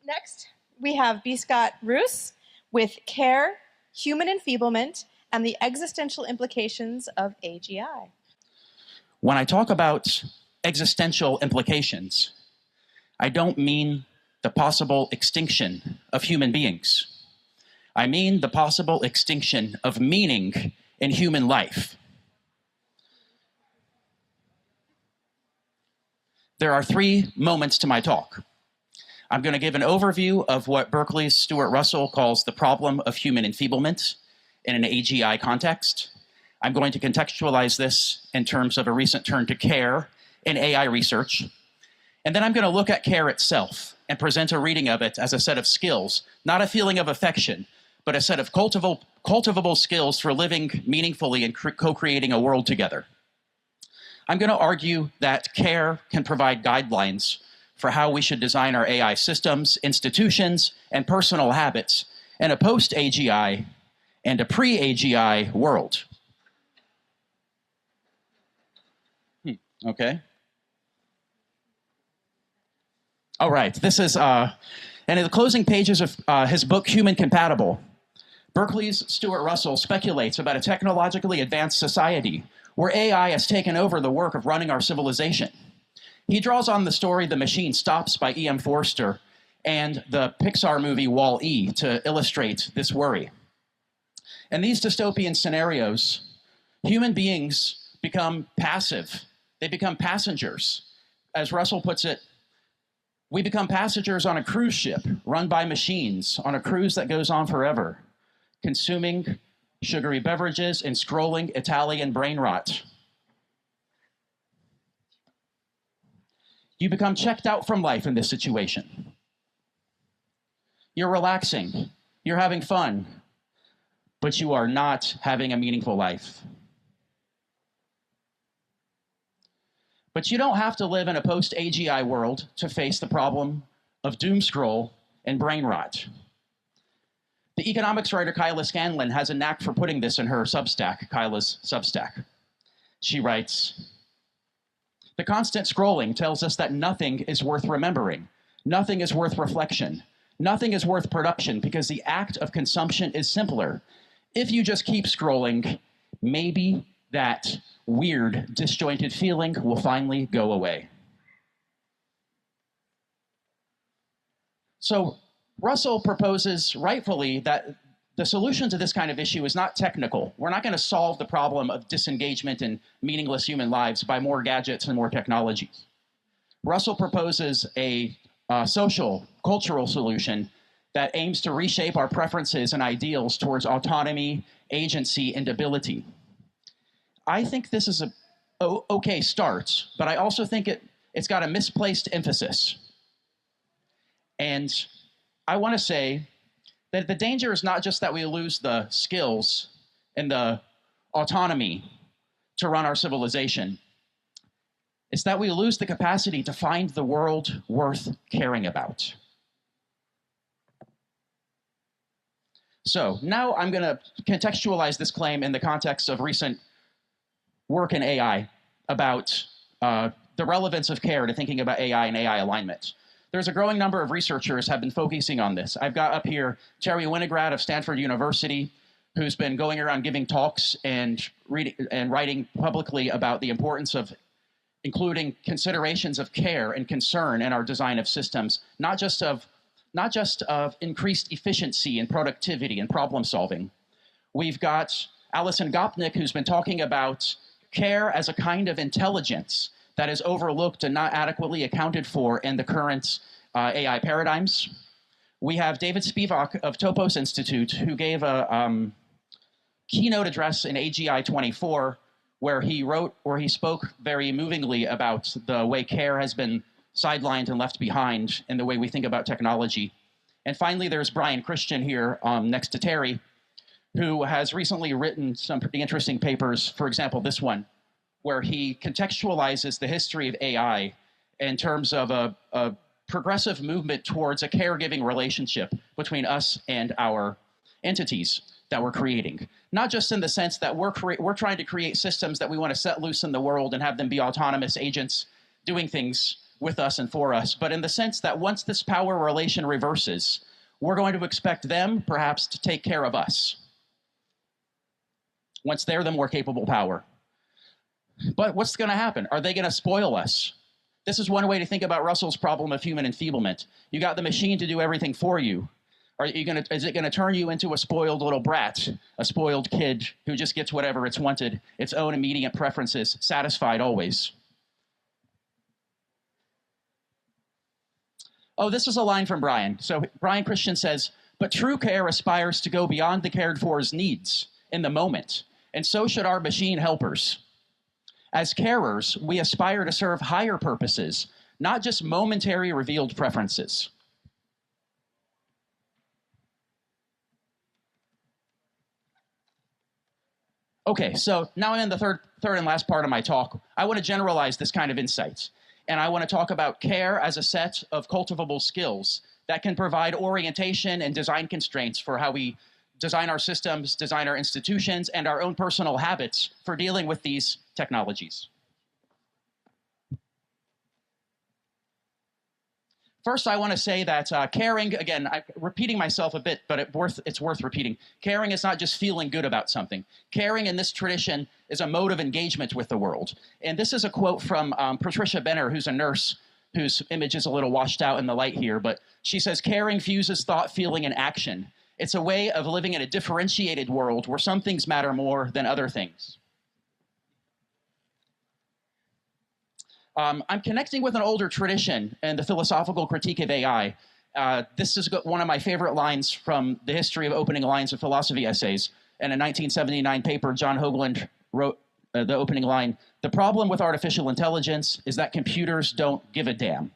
Next, we have Scot Rousse with Care, Human Enfeeblement, and the Existential Implications of AGI. When I talk about existential implications, I don't mean the possible extinction of human beings. I mean the possible extinction of meaning in human life. There are 3 moments to my talk. I'm going to give an overview of what Berkeley's Stuart Russell calls the problem of human enfeeblement in an AGI context. I'm going to contextualize this in terms of a recent turn to care in AI research. And then I'm going to look at care itself and present a reading of it as a set of skills, not a feeling of affection, but a set of cultivable skills for living meaningfully and co-creating a world together. I'm going to argue that care can provide guidelines for how we should design our AI systems, institutions, and personal habits in a post-AGI and a pre-AGI world. Okay. All right, this is, and in the closing pages of his book, Human Compatible, Berkeley's Stuart Russell speculates about a technologically advanced society where AI has taken over the work of running our civilization. He draws on the story The Machine Stops by E.M. Forster and the Pixar movie Wall-E to illustrate this worry. In these dystopian scenarios, human beings become passive. They become passengers. As Russell puts it, we become passengers on a cruise ship run by machines on a cruise that goes on forever, consuming sugary beverages and scrolling Italian brain rot. You become checked out from life in this situation. You're relaxing, you're having fun, but you are not having a meaningful life. But you don't have to live in a post-AGI world to face the problem of doom scroll and brain rot. The economics writer Kyla Scanlon has a knack for putting this in her Substack, Kyla's Substack. She writes, "The constant scrolling tells us that nothing is worth remembering. Nothing is worth reflection. Nothing is worth production because the act of consumption is simpler. If you just keep scrolling, maybe that weird, disjointed feeling will finally go away." So Russell proposes rightfully that the solution to this kind of issue is not technical. We're not going to solve the problem of disengagement and meaningless human lives by more gadgets and more technologies. Russell proposes a social, cultural solution that aims to reshape our preferences and ideals towards autonomy, agency, and ability. I think this is a okay start, but I also think it's got a misplaced emphasis. And I want to say that the danger is not just that we lose the skills and the autonomy to run our civilization. It's that we lose the capacity to find the world worth caring about. So now I'm going to contextualize this claim in the context of recent work in AI about the relevance of care to thinking about AI and AI alignment. There's a growing number of researchers have been focusing on this. I've got up here Terry Winograd of Stanford University, who's been going around giving talks and writing publicly about the importance of including considerations of care and concern in our design of systems, not just of increased efficiency and productivity and problem solving. We've got Alison Gopnik, who's been talking about care as a kind of intelligence that is overlooked and not adequately accounted for in the current AI paradigms. We have David Spivak of Topos Institute, who gave a keynote address in AGI 24, where he spoke very movingly about the way care has been sidelined and left behind in the way we think about technology. And finally, there's Brian Christian here next to Terry, who has recently written some pretty interesting papers, for example, this one, where he contextualizes the history of AI in terms of a progressive movement towards a caregiving relationship between us and our entities that we're creating. Not just in the sense that we're trying to create systems that we want to set loose in the world and have them be autonomous agents doing things with us and for us, but in the sense that once this power relation reverses, we're going to expect them, perhaps, to take care of us once they're the more capable power. But what's going to happen? Are they going to spoil us? This is one way to think about Russell's problem of human enfeeblement. You got the machine to do everything for you. Is it going to turn you into a spoiled little brat, a spoiled kid who just gets whatever it's wanted, its own immediate preferences, satisfied always? Oh, this is a line from Brian. So Brian Christian says, but true care aspires to go beyond the cared for's needs in the moment, and so should our machine helpers. As carers, we aspire to serve higher purposes, not just momentary revealed preferences. Okay, so now I'm in the third and last part of my talk. I want to generalize this kind of insight. And I want to talk about care as a set of cultivable skills that can provide orientation and design constraints for how we design our systems, design our institutions, and our own personal habits for dealing with these technologies. First, I want to say that caring, again, I'm repeating myself a bit, but it's worth repeating. Caring is not just feeling good about something. Caring in this tradition is a mode of engagement with the world. And this is a quote from Patricia Benner, who's a nurse, whose image is a little washed out in the light here, but she says, caring fuses thought, feeling, and action. It's a way of living in a differentiated world where some things matter more than other things. I'm connecting with an older tradition in the philosophical critique of AI. This is one of my favorite lines from the history of opening lines of philosophy essays. In a 1979 paper, John Hoagland wrote the opening line, "The problem with artificial intelligence is that computers don't give a damn."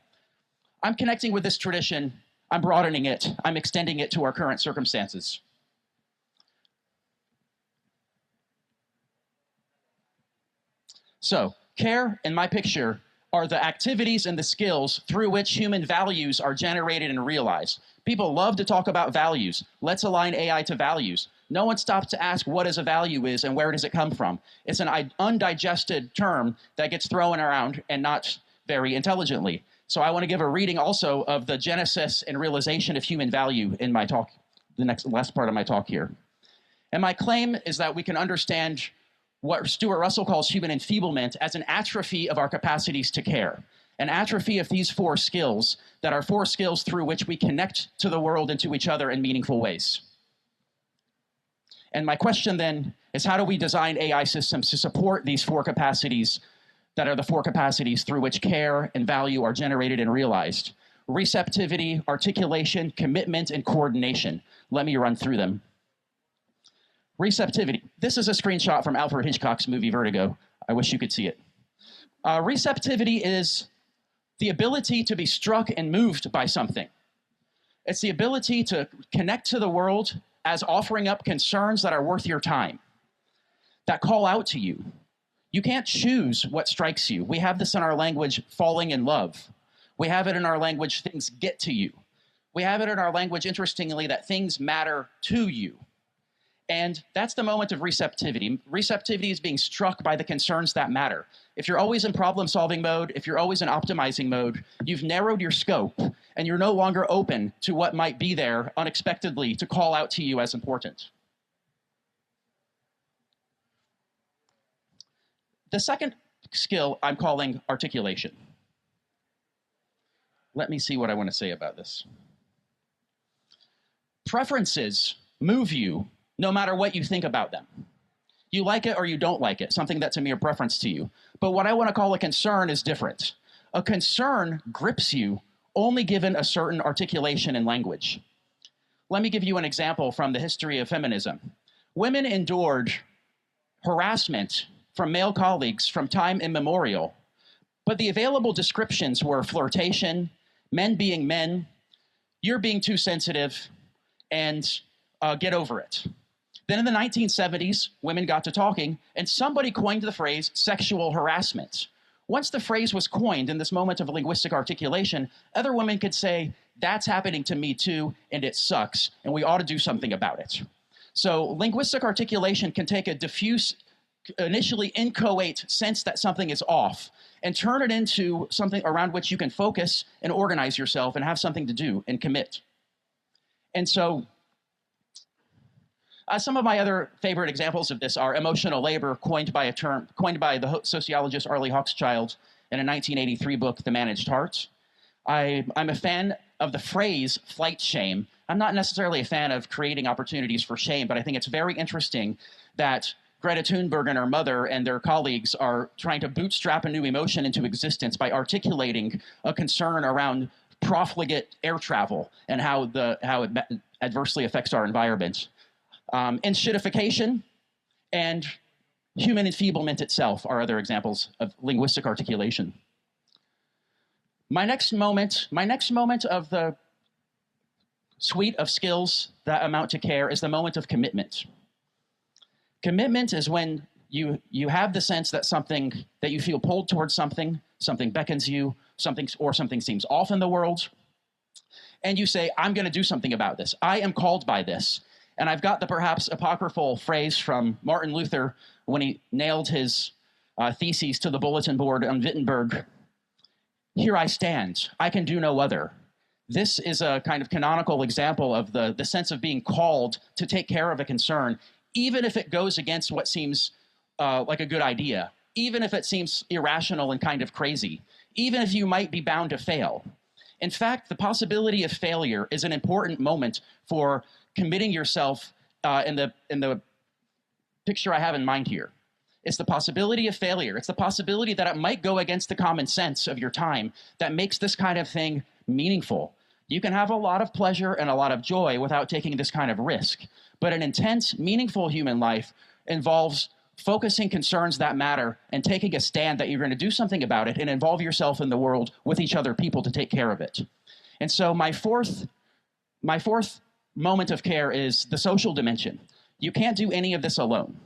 I'm connecting with this tradition. I'm broadening it. I'm extending it to our current circumstances. So, care, in my picture, are the activities and the skills through which human values are generated and realized. People love to talk about values. Let's align AI to values. No one stops to ask what a value is and where does it come from. It's an undigested term that gets thrown around and not very intelligently. So I want to give a reading also of the genesis and realization of human value in my talk, the last part of my talk here. And my claim is that we can understand what Stuart Russell calls human enfeeblement as an atrophy of our capacities to care, an atrophy of these four skills that are four skills through which we connect to the world and to each other in meaningful ways. And my question then is, how do we design AI systems to support these four capacities that are the four capacities through which care and value are generated and realized? Receptivity, articulation, commitment, and coordination. Let me run through them. Receptivity. This is a screenshot from Alfred Hitchcock's movie Vertigo. I wish you could see it. Receptivity is the ability to be struck and moved by something. It's the ability to connect to the world as offering up concerns that are worth your time, that call out to you. You can't choose what strikes you. We have this in our language, falling in love. We have it in our language, things get to you. We have it in our language, interestingly, that things matter to you. And that's the moment of receptivity. Receptivity is being struck by the concerns that matter. If you're always in problem-solving mode, if you're always in optimizing mode, you've narrowed your scope, and you're no longer open to what might be there unexpectedly to call out to you as important. The second skill I'm calling articulation. Let me see what I want to say about this. Preferences move you no matter what you think about them. You like it or you don't like it, something that's a mere preference to you. But what I want to call a concern is different. A concern grips you only given a certain articulation and language. Let me give you an example from the history of feminism. Women endured harassment from male colleagues from time immemorial, but the available descriptions were flirtation, men being men, you're being too sensitive, and get over it. Then in the 1970s, women got to talking, and somebody coined the phrase sexual harassment. Once the phrase was coined in this moment of linguistic articulation, other women could say, that's happening to me too, and it sucks, and we ought to do something about it. So linguistic articulation can take a diffuse, initially inchoate sense that something is off, and turn it into something around which you can focus and organize yourself and have something to do and commit. And so some of my other favorite examples of this are emotional labor, coined by the sociologist Arlie Hochschild in a 1983 book, The Managed Heart. I'm a fan of the phrase flight shame. I'm not necessarily a fan of creating opportunities for shame, but I think it's very interesting that Greta Thunberg and her mother and their colleagues are trying to bootstrap a new emotion into existence by articulating a concern around profligate air travel and how it adversely affects our environment. Enshittification and human enfeeblement itself are other examples of linguistic articulation. My next moment of the suite of skills that amount to care is the moment of commitment. Commitment is when you have the sense that that you feel pulled towards something beckons you, something seems off in the world, and you say, I'm going to do something about this. I am called by this. And I've got the perhaps apocryphal phrase from Martin Luther when he nailed his theses to the bulletin board on Wittenberg. Here I stand, I can do no other. This is a kind of canonical example of the sense of being called to take care of a concern, even if it goes against what seems like a good idea, even if it seems irrational and kind of crazy, even if you might be bound to fail. In fact, the possibility of failure is an important moment for committing yourself in the picture I have in mind here. It's the possibility of failure. It's the possibility that it might go against the common sense of your time that makes this kind of thing meaningful. You can have a lot of pleasure and a lot of joy without taking this kind of risk. But an intense, meaningful human life involves focusing concerns that matter and taking a stand that you're going to do something about it and involve yourself in the world with each other people to take care of it. And so my fourth moment of care is the social dimension. You can't do any of this alone.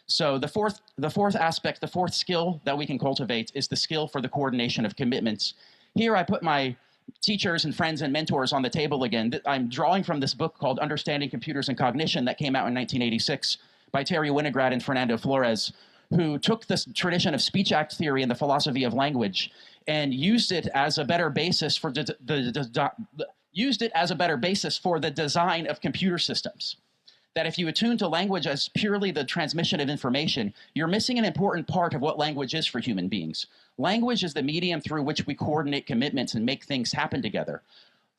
So the fourth aspect, the fourth skill that we can cultivate is the skill for the coordination of commitments. Here I put my teachers and friends and mentors on the table again. I'm drawing from this book called Understanding Computers and Cognition that came out in 1986 by Terry Winograd and Fernando Flores, who took this tradition of speech act theory and the philosophy of language and used it as a better basis for the design of computer systems. That if you attune to language as purely the transmission of information, you're missing an important part of what language is for human beings. Language is the medium through which we coordinate commitments and make things happen together.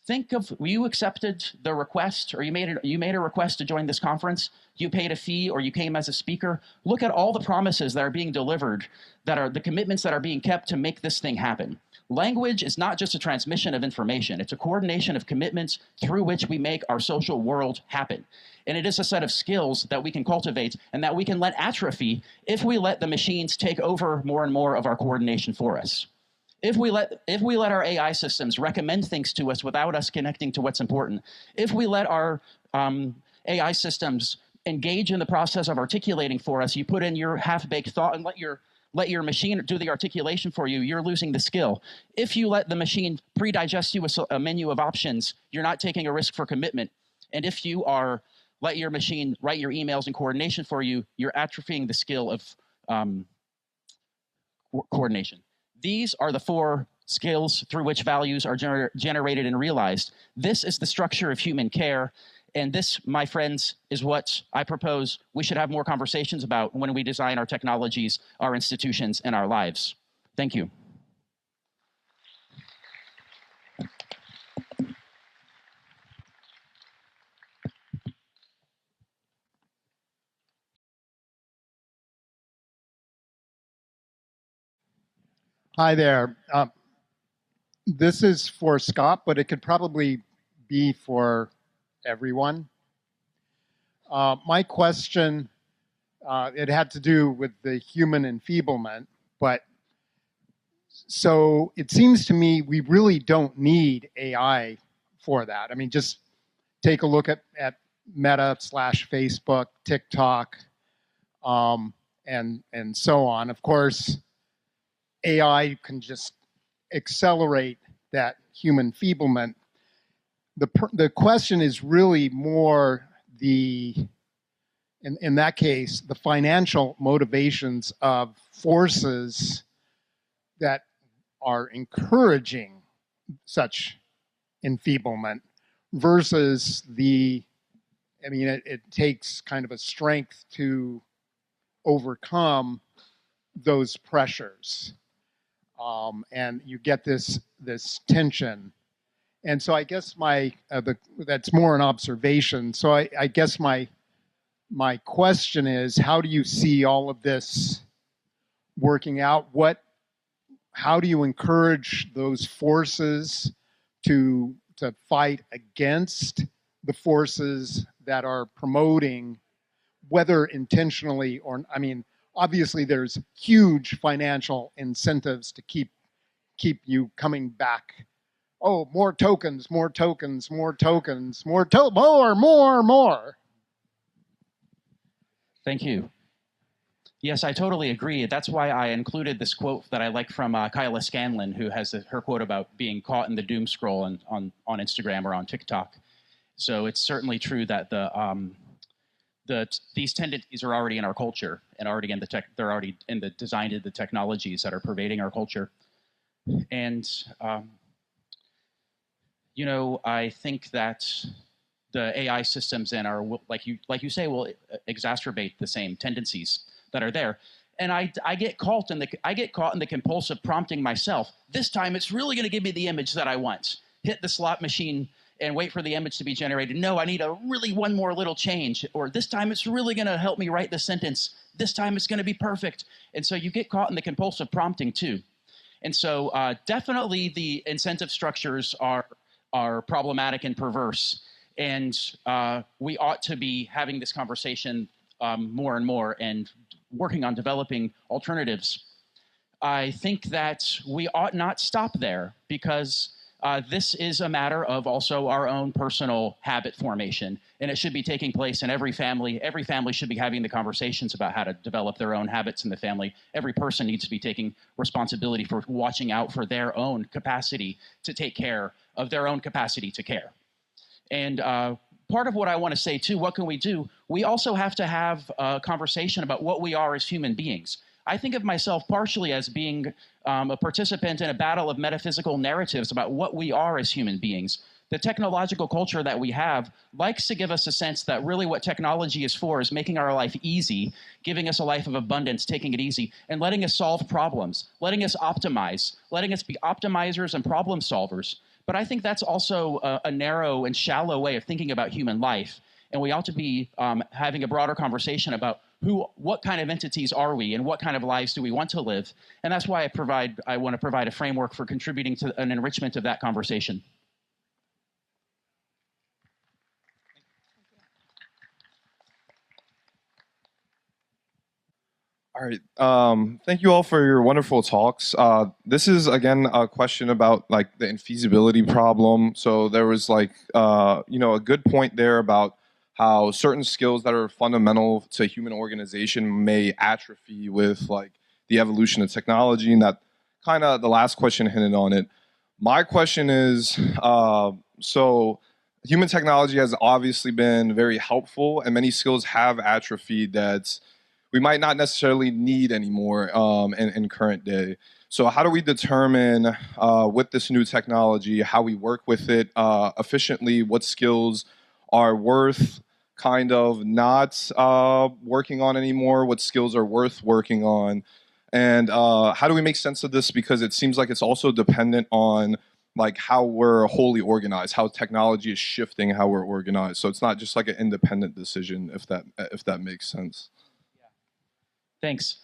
Think of, you accepted the request, or you made a request to join this conference, you paid a fee, or you came as a speaker. Look at all the promises that are being delivered, that are the commitments that are being kept to make this thing happen. Language is not just a transmission of information, it's a coordination of commitments through which we make our social world happen. And it is a set of skills that we can cultivate and that we can let atrophy if we let the machines take over more and more of our coordination for us. If we let our AI systems recommend things to us without us connecting to what's important, if we let our AI systems engage in the process of articulating for us, you put in your half-baked thought and let your machine do the articulation for you, you're losing the skill. If you let the machine pre-digest you a menu of options, you're not taking a risk for commitment. And if you let your machine write your emails and coordination for you, you're atrophying the skill of coordination. These are the four skills through which values are generated and realized. This is the structure of human care. And this, my friends, is what I propose we should have more conversations about when we design our technologies, our institutions, and our lives. Thank you. Hi there. This is for Scott, but it could probably be for everyone. My question, it had to do with the human enfeeblement, but so it seems to me we really don't need AI for that. I mean, just take a look at Meta / Facebook, TikTok, and so on. Of course, AI can just accelerate that human enfeeblement. The question is really more in that case, the financial motivations of forces that are encouraging such enfeeblement versus it takes kind of a strength to overcome those pressures. And you get this tension. And so I guess that's more an observation. So I guess my question is, how do you see all of this working out? How do you encourage those forces to fight against the forces that are promoting, whether intentionally or, obviously there's huge financial incentives to keep you coming back. Oh, more tokens, more tokens, more tokens, more. Thank you. Yes, I totally agree. That's why I included this quote that I like from Kyla Scanlon, who has her quote about being caught in the doom scroll on Instagram or on TikTok. So it's certainly true that these tendencies are already in our culture and already in they're already designed into the technologies that are pervading our culture. And I think that the AI systems like you say, will exacerbate the same tendencies that are there. And I get caught in the compulsive prompting myself. This time it's really going to give me the image that I want. Hit the slot machine and wait for the image to be generated. No, I need one more little change. Or this time it's really going to help me write the sentence. This time it's going to be perfect. And so you get caught in the compulsive prompting too. And so definitely the incentive structures are problematic and perverse. And we ought to be having this conversation more and more and working on developing alternatives. I think that we ought not stop there, because this is a matter of also our own personal habit formation, and it should be taking place in every family. Every family should be having the conversations about how to develop their own habits in the family. Every person needs to be taking responsibility for watching out for their own capacity to take care of their own capacity to care. And part of what I want to say too, what can we do? We also have to have a conversation about what we are as human beings. I think of myself partially as being a participant in a battle of metaphysical narratives about what we are as human beings. The technological culture that we have likes to give us a sense that really what technology is for is making our life easy, giving us a life of abundance, taking it easy, and letting us solve problems, letting us optimize, letting us be optimizers and problem solvers. But I think that's also a narrow and shallow way of thinking about human life. And we ought to be having a broader conversation about what kind of entities are we and what kind of lives do we want to live. And that's why I want to provide a framework for contributing to an enrichment of that conversation. All right. Thank you all for your wonderful talks. This is, again, a question about like the infeasibility problem. So there was like, a good point there about how certain skills that are fundamental to human organization may atrophy with like the evolution of technology, and that kind of the last question hinted on it. My question is, so human technology has obviously been very helpful, and many skills have atrophied that we might not necessarily need anymore in current day. So how do we determine with this new technology how we work with it efficiently, what skills are worth kind of not working on anymore, what skills are worth working on, and how do we make sense of this, because it seems like it's also dependent on like how we're wholly organized, how technology is shifting how we're organized. So it's not just like an independent decision, if that makes sense. Thanks.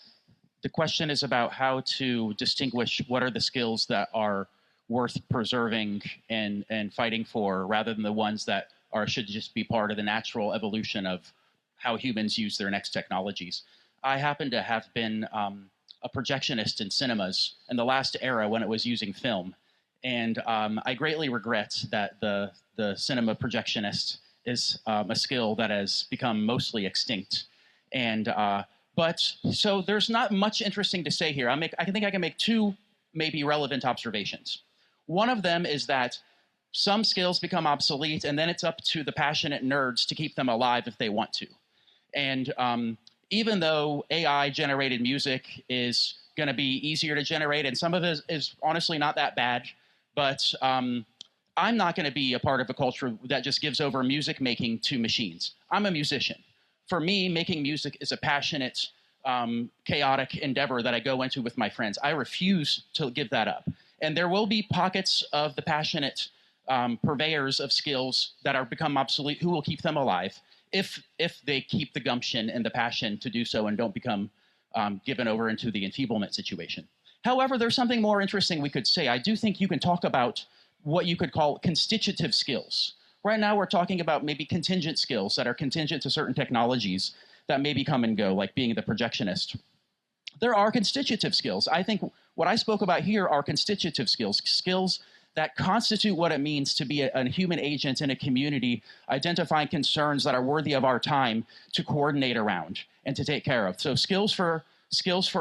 The question is about how to distinguish what are the skills that are worth preserving and fighting for, rather than the ones that should just be part of the natural evolution of how humans use their next technologies. I happen to have been a projectionist in cinemas in the last era when it was using film. And I greatly regret that the cinema projectionist is a skill that has become mostly extinct. And But so there's not much interesting to say here. I think I can make two maybe relevant observations. One of them is that some skills become obsolete, and then it's up to the passionate nerds to keep them alive if they want to. And even though AI-generated music is going to be easier to generate, and some of it is honestly not that bad. But I'm not going to be a part of a culture that just gives over music making to machines. I'm a musician. For me, making music is a passionate, chaotic endeavor that I go into with my friends. I refuse to give that up. And there will be pockets of the passionate purveyors of skills that are become obsolete who will keep them alive if they keep the gumption and the passion to do so and don't become given over into the enfeeblement situation. However, there's something more interesting we could say. I do think you can talk about what you could call constitutive skills. Right now, we're talking about maybe contingent skills that are contingent to certain technologies that maybe come and go, like being the projectionist. There are constitutive skills. I think what I spoke about here are constitutive skills, skills that constitute what it means to be a human agent in a community, identifying concerns that are worthy of our time to coordinate around and to take care of. So skills for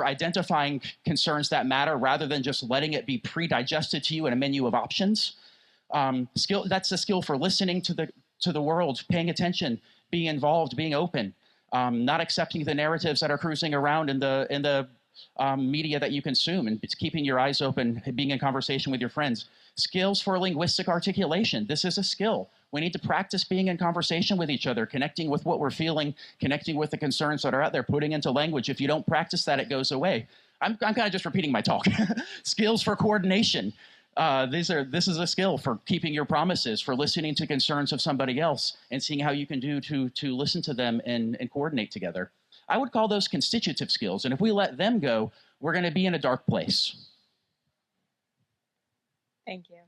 identifying concerns that matter rather than just letting it be pre-digested to you in a menu of options. That's a skill for listening to the world, paying attention, being involved, being open, not accepting the narratives that are cruising around in the media that you consume, and keeping your eyes open, being in conversation with your friends. Skills for linguistic articulation. This is a skill. We need to practice being in conversation with each other, connecting with what we're feeling, connecting with the concerns that are out there, putting into language. If you don't practice that, it goes away. I'm kind of just repeating my talk. Skills for coordination. This is a skill for keeping your promises, for listening to concerns of somebody else and seeing how you can do to listen to them and coordinate together. I would call those constitutive skills. And if we let them go, we're going to be in a dark place. Thank you.